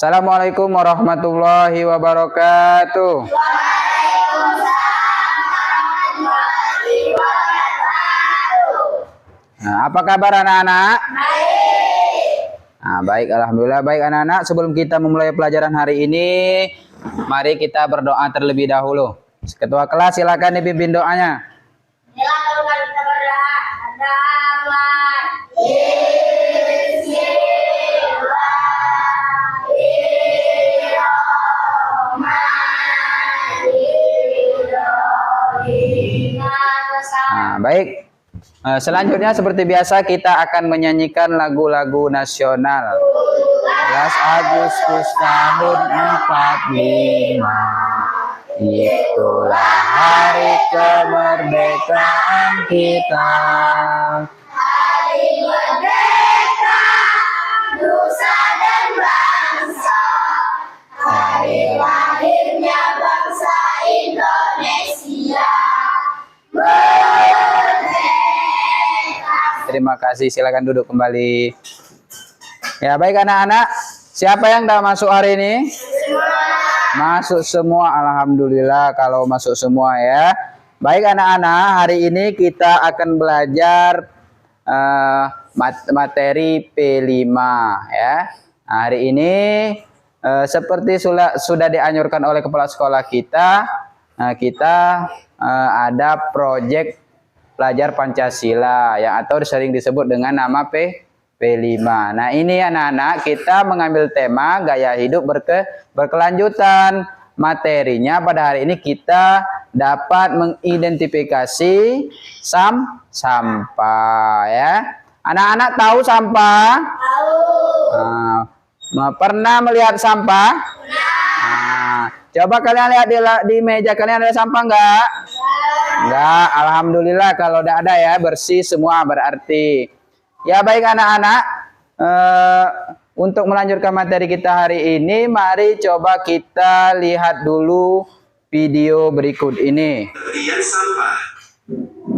Assalamualaikum warahmatullahi wabarakatuh. Nah, apa kabar anak-anak? Nah, baik, alhamdulillah baik anak-anak. Sebelum kita memulai pelajaran hari ini, mari kita berdoa terlebih dahulu. Ketua kelas silakan dipimpin doanya. Silakan kita berdoa. Nah, baik. Selanjutnya seperti biasa kita akan menyanyikan lagu-lagu nasional. 11 Agustus tahun 45, itulah hari kemerdekaan kita. Hari merdeka, nusa dan bangsa. Hari lahirnya bangsa Indonesia. Terima kasih, silakan duduk kembali. Ya, baik anak-anak. Siapa yang dah masuk hari ini? Masuk semua, alhamdulillah kalau masuk semua ya. Baik anak-anak, hari ini kita akan belajar materi P5 ya. Nah, hari ini seperti sudah dianjurkan oleh kepala sekolah kita, kita ada proyek pelajar Pancasila yang atau sering disebut dengan nama P5. Nah, ini anak-anak kita mengambil tema gaya hidup berkelanjutan. Materinya pada hari ini kita dapat mengidentifikasi sampah ya. Anak-anak tahu sampah? Tahu. Pernah melihat sampah? Nah, coba kalian lihat di meja kalian ada sampah enggak? Enggak, alhamdulillah kalau udah ada ya, bersih semua berarti. Ya baik anak-anak, untuk melanjutkan materi kita hari ini, mari coba kita lihat dulu video berikut ini. Pengertian sampah.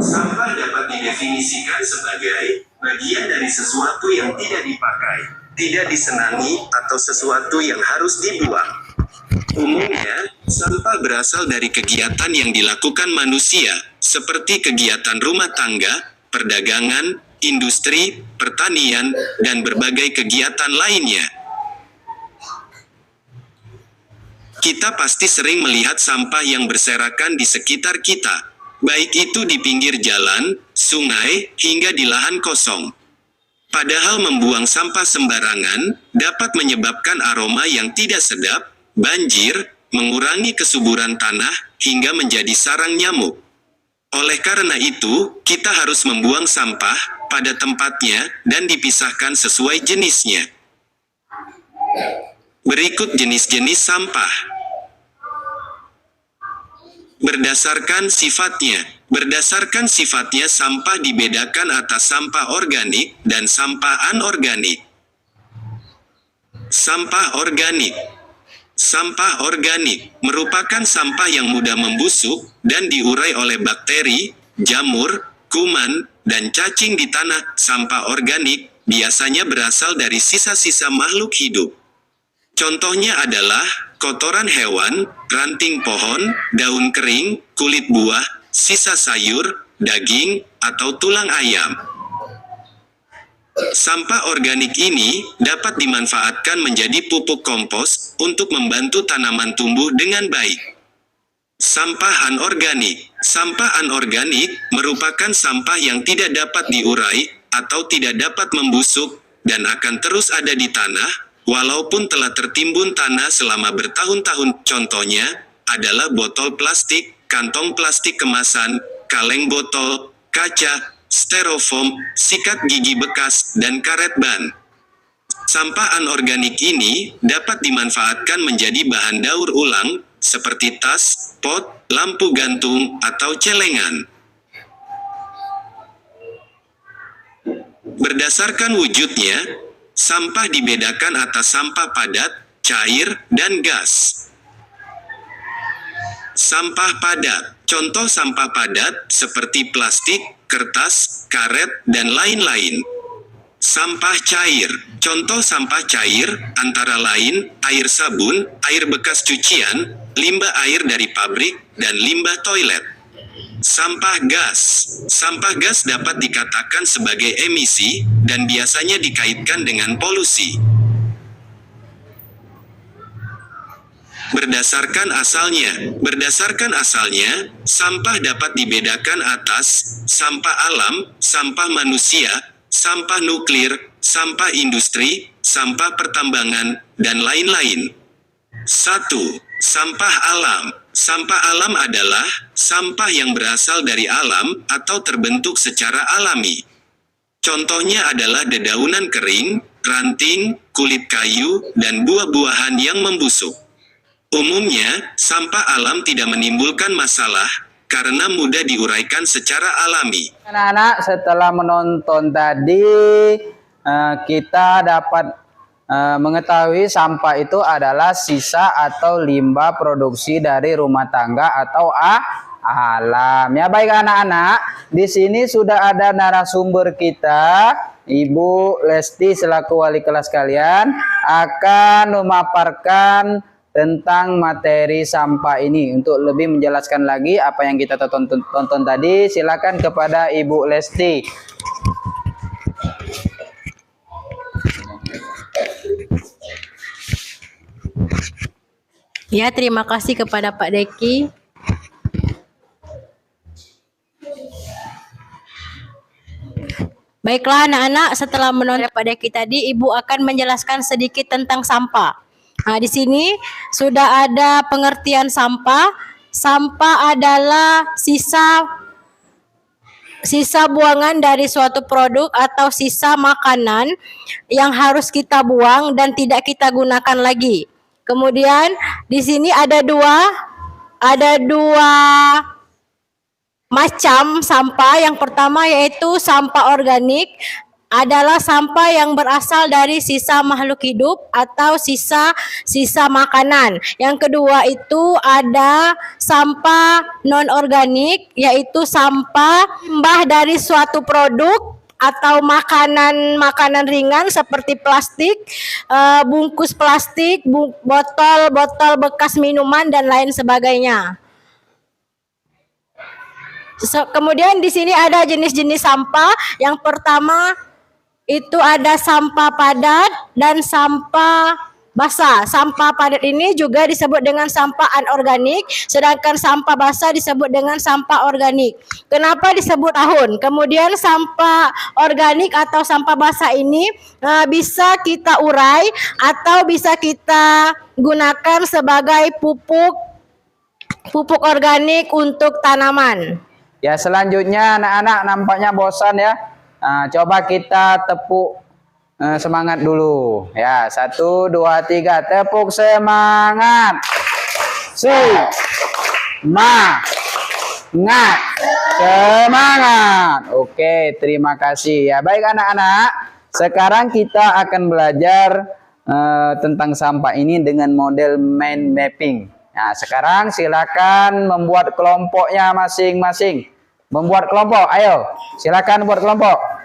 Sampah dapat didefinisikan sebagai bagian dari sesuatu yang tidak dipakai, tidak disenangi, atau sesuatu yang harus dibuang. Umumnya, sampah berasal dari kegiatan yang dilakukan manusia, seperti kegiatan rumah tangga, perdagangan, industri, pertanian, dan berbagai kegiatan lainnya. Kita pasti sering melihat sampah yang berserakan di sekitar kita, baik itu di pinggir jalan, sungai, hingga di lahan kosong. Padahal membuang sampah sembarangan dapat menyebabkan aroma yang tidak sedap, banjir, mengurangi kesuburan tanah, hingga menjadi sarang nyamuk. Oleh karena itu, kita harus membuang sampah pada tempatnya dan dipisahkan sesuai jenisnya. Berikut jenis-jenis sampah. Berdasarkan sifatnya. Berdasarkan sifatnya sampah dibedakan atas sampah organik dan sampah anorganik. Sampah organik. Sampah organik merupakan sampah yang mudah membusuk dan diurai oleh bakteri, jamur, kuman, dan cacing di tanah. Sampah organik biasanya berasal dari sisa-sisa makhluk hidup. Contohnya adalah kotoran hewan, ranting pohon, daun kering, kulit buah, sisa sayur, daging, atau tulang ayam. Sampah organik ini dapat dimanfaatkan menjadi pupuk kompos untuk membantu tanaman tumbuh dengan baik. Sampah anorganik. Sampah anorganik merupakan sampah yang tidak dapat diurai atau tidak dapat membusuk dan akan terus ada di tanah walaupun telah tertimbun tanah selama bertahun-tahun. Contohnya adalah botol plastik, kantong plastik kemasan, kaleng botol, kaca, styrofoam, sikat gigi bekas, dan karet ban. Sampah anorganik ini dapat dimanfaatkan menjadi bahan daur ulang, seperti tas, pot, lampu gantung, atau celengan. Berdasarkan wujudnya, sampah dibedakan atas sampah padat, cair, dan gas. Sampah padat. Contoh sampah padat seperti plastik, kertas, karet, dan lain-lain. Sampah cair. Contoh sampah cair antara lain air sabun, air bekas cucian, limbah air dari pabrik, dan limbah toilet. Sampah gas. Sampah gas dapat dikatakan sebagai emisi dan biasanya dikaitkan dengan polusi. Berdasarkan asalnya, sampah dapat dibedakan atas sampah alam, sampah manusia, sampah nuklir, sampah industri, sampah pertambangan, dan lain-lain. 1. Sampah alam. Sampah alam adalah sampah yang berasal dari alam atau terbentuk secara alami. Contohnya adalah dedaunan kering, ranting, kulit kayu, dan buah-buahan yang membusuk. Umumnya, sampah alam tidak menimbulkan masalah karena mudah diuraikan secara alami. Anak-anak, setelah menonton tadi, kita dapat mengetahui sampah itu adalah sisa atau limbah produksi dari rumah tangga atau alam. Ya baik anak-anak, di sini sudah ada narasumber kita, Ibu Lesti selaku wali kelas kalian akan memaparkan tentang materi sampah ini. Untuk lebih menjelaskan lagi apa yang kita tonton tadi, silakan kepada Ibu Lesti. Ya, terima kasih kepada Pak Deki. Baiklah anak-anak, setelah menonton Pak Deki tadi, Ibu akan menjelaskan sedikit tentang sampah. Nah, di sini sudah ada pengertian sampah. Sampah adalah sisa buangan dari suatu produk atau sisa makanan yang harus kita buang dan tidak kita gunakan lagi. Kemudian di sini ada dua macam sampah. Yang pertama yaitu sampah organik, adalah sampah yang berasal dari sisa makhluk hidup atau sisa makanan. Yang kedua itu ada sampah non organik, yaitu sampah limbah dari suatu produk atau makanan ringan seperti plastik, bungkus plastik, botol bekas minuman dan lain sebagainya. Kemudian di sini ada jenis-jenis sampah. Yang pertama itu ada sampah padat dan sampah basah. Sampah padat ini juga disebut dengan sampah anorganik, sedangkan sampah basah disebut dengan sampah organik. Kenapa disebut tahun? Kemudian sampah organik atau sampah basah ini bisa kita urai atau bisa kita gunakan sebagai pupuk organik untuk tanaman. Ya, selanjutnya anak-anak nampaknya bosan ya. Nah, coba kita tepuk semangat dulu. Ya, 1, 2, 3, tepuk semangat. Semangat. Oke, terima kasih. Ya, baik anak-anak. Sekarang kita akan belajar tentang sampah ini dengan model mind mapping. Nah, sekarang silakan membuat kelompoknya masing-masing. Membuat kelompok, ayo. Silakan buat kelompok.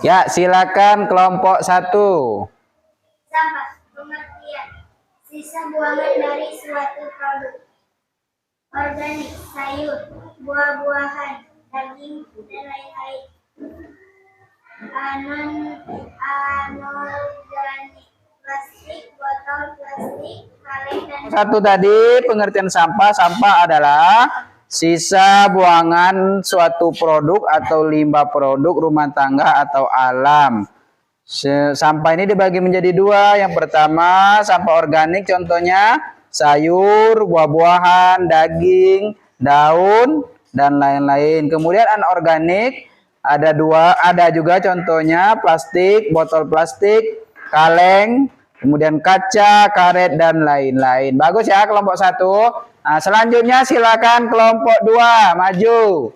Ya, silakan kelompok 1. Sampah. Pengertian. Sisa buangan dari suatu produk. Organik, sayur, buah-buahan, daging, dan lain-lain. Anorganik. plastik, botol plastik, kaleng, dan Satu tadi pengertian sampah. Sampah adalah sisa buangan suatu produk atau limbah produk rumah tangga atau alam. Sampah ini dibagi menjadi dua. Yang pertama sampah organik, contohnya sayur, buah-buahan, daging, daun, dan lain-lain. Kemudian anorganik ada dua, ada juga contohnya plastik, botol plastik, kaleng, kemudian kaca, karet, dan lain-lain. Bagus ya kelompok 1. Nah, selanjutnya silakan kelompok 2 maju.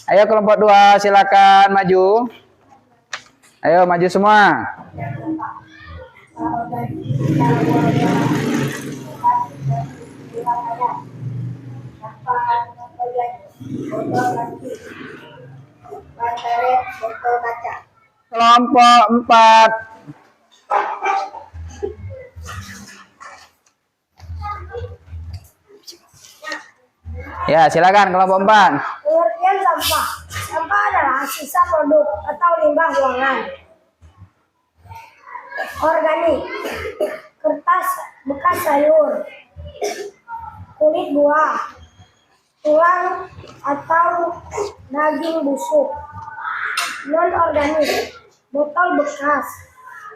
Ayo kelompok 2 silakan maju. Ayo maju semua. Kelompok 4. Ya, silakan kelompok 4. pengertian sampah. Sampah adalah sisa produk atau limbah buangan organik, kertas bekas sayur, kulit buah, tulang atau daging busuk. Non organik, botol bekas,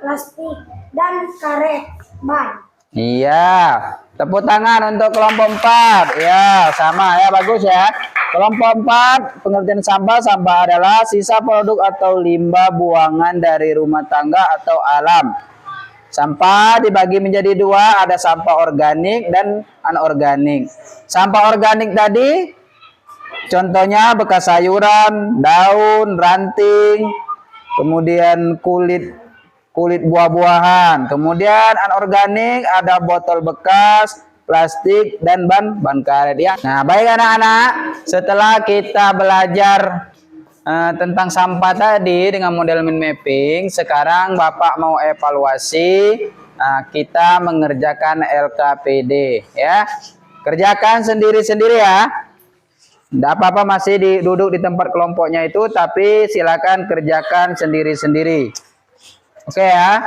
plastik, dan karet ban. Iya, tepuk tangan untuk kelompok 4. Ya, sama ya, bagus ya. Kelompok 4, pengertian sampah. Sampah adalah sisa produk atau limbah buangan dari rumah tangga atau alam. Sampah dibagi menjadi dua, ada sampah organik dan anorganik. Sampah organik tadi, contohnya bekas sayuran, daun, ranting, kemudian kulit buah-buahan. Kemudian anorganik ada botol bekas, plastik, dan ban karet ya. Nah, baik anak-anak, setelah kita belajar tentang sampah tadi dengan model mind mapping, sekarang Bapak mau evaluasi. Kita mengerjakan LKPD ya. Kerjakan sendiri-sendiri ya. Tidak apa-apa masih duduk di tempat kelompoknya itu, tapi silakan kerjakan sendiri-sendiri. Oke ya.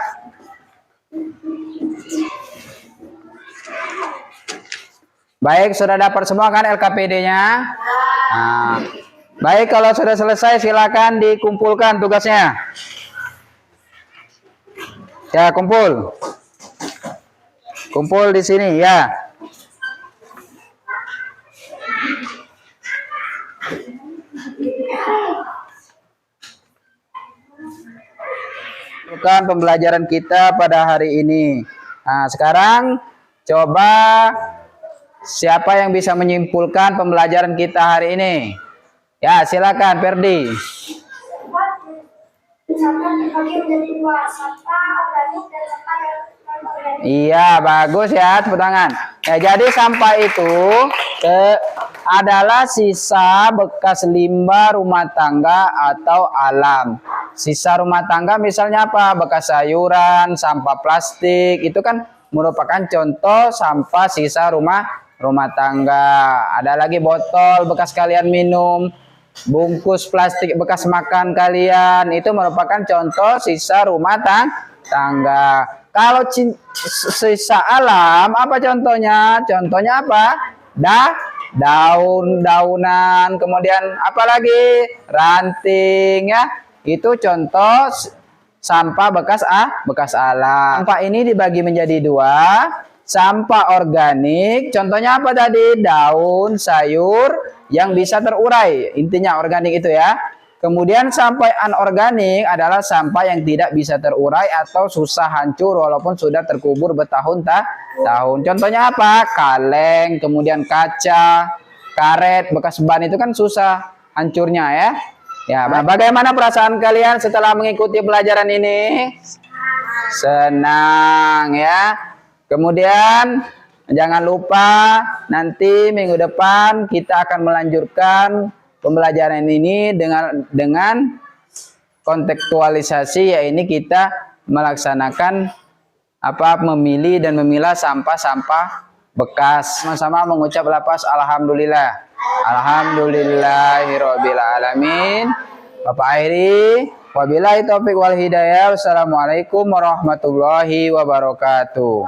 Baik, sudah dapat semua kan LKPD-nya? Nah, baik, kalau sudah selesai silakan dikumpulkan tugasnya. Ya, kumpul. Kumpul di sini ya. Bukan pembelajaran kita pada hari ini. Nah, sekarang coba siapa yang bisa menyimpulkan pembelajaran kita hari ini? Ya, silakan Ferdi. Sampah dibagi menjadi dua, sampah organik dan sampah non-organik. Iya, bagus ya, tepuk tangan. Ya, jadi sampah itu adalah sisa bekas limbah rumah tangga atau alam. Sisa rumah tangga misalnya apa? Bekas sayuran, sampah plastik, itu kan merupakan contoh sampah sisa rumah tangga. Ada lagi botol bekas kalian minum, bungkus plastik bekas makan kalian, itu merupakan contoh sisa rumah tangga. Kalau sisa alam, apa contohnya? Contohnya apa? Daun-daunan, kemudian apa lagi? Ranting ya. Itu contoh sampah bekas alam. Sampah ini dibagi menjadi dua. Sampah organik, contohnya apa tadi? Daun, sayur yang bisa terurai. Intinya organik itu ya. Kemudian sampah anorganik adalah sampah yang tidak bisa terurai atau susah hancur walaupun sudah terkubur bertahun-tahun. Contohnya apa? Kaleng, kemudian kaca, karet, bekas ban itu kan susah hancurnya ya. Ya, bagaimana perasaan kalian setelah mengikuti pelajaran ini? Senang ya. Kemudian jangan lupa nanti minggu depan kita akan melanjutkan pembelajaran ini dengan kontekstualisasi, yaitu kita melaksanakan memilih dan memilah sampah-sampah bekas. Sama-sama mengucap lafaz alhamdulillah. Alhamdulillahirabbil alamin. Bapak akhiri, Wabillahi taufik wal hidayah. Wassalamualaikum warahmatullahi wabarakatuh.